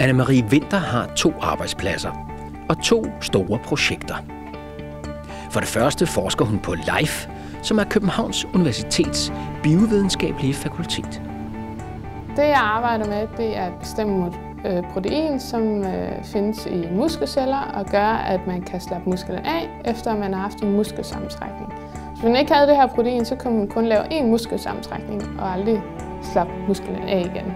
Anne-Marie Winther har 2 arbejdspladser og 2 store projekter. For det første forsker hun på LIFE, som er Københavns Universitets biovidenskabelige fakultet. Det jeg arbejder med, det er et bestemt protein, som findes i muskelceller og gør, at man kan slappe musklerne af, efter man har haft en muskelsammentrækning. Hvis man ikke havde det her protein, så kunne man kun lave én muskelsammentrækning og aldrig slappe musklerne af igen.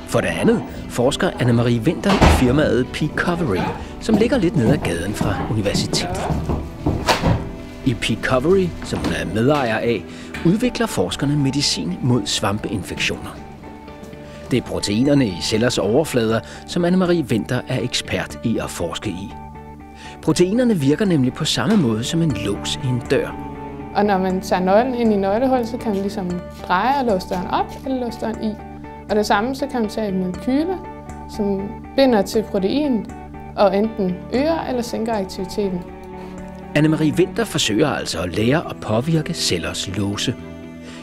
For det andet forsker Anne-Marie Winther i firmaet Peacovery, som ligger lidt ned ad gaden fra universitetet. I Peacovery, som hun er medejer af, udvikler forskerne medicin mod svampeinfektioner. Det er proteinerne i cellers overflader, som Anne-Marie Winther er ekspert i at forske i. Proteinerne virker nemlig på samme måde som en lås i en dør. Og når man tager nøglen ind i nøglehullet, så kan man ligesom dreje og låse døren op eller låse døren i. Og det samme, så kan man tage en molekyle, som binder til protein og enten øger eller sænker aktiviteten. Anne-Marie Winther forsøger altså at lære at påvirke cellers låse.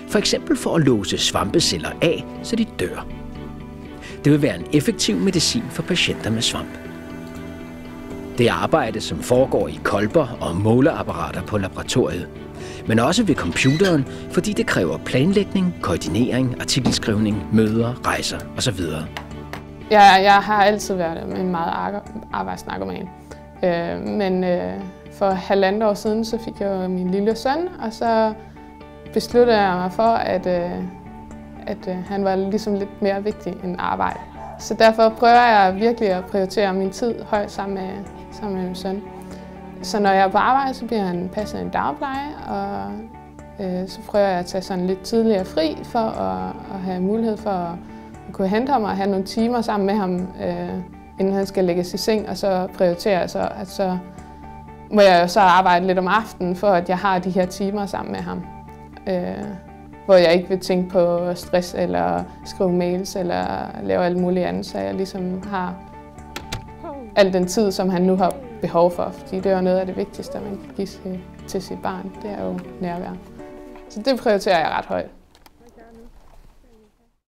For eksempel for at låse svampeceller af, så de dør. Det vil være en effektiv medicin for patienter med svamp. Det er arbejde, som foregår i kolber og måleapparater på laboratoriet, men også ved computeren, fordi det kræver planlægning, koordinering, artikelskrivning, møder, rejser osv. Jeg har altid været en meget arbejdsnarkoman. Men for 1,5 år siden så fik jeg min lille søn, og så besluttede jeg mig for, at han var ligesom lidt mere vigtig end arbejde. Så derfor prøver jeg virkelig at prioritere min tid højt sammen med min søn. Så når jeg er på arbejde, så bliver han passet i en dagpleje, og så prøver jeg at tage sådan lidt tidligere fri for at have mulighed for at kunne hente ham og have nogle timer sammen med ham, inden han skal lægges i seng, og så prioriterer jeg så, at så må jeg jo så arbejde lidt om aftenen, for at jeg har de her timer sammen med ham. Hvor jeg ikke vil tænke på stress eller skrive mails eller lave alt muligt andet, så jeg ligesom har al den tid, som han nu har behov for, fordi det er jo noget af det vigtigste, man kan give til sit barn, det er jo nærvær. Så det prioriterer jeg ret højt.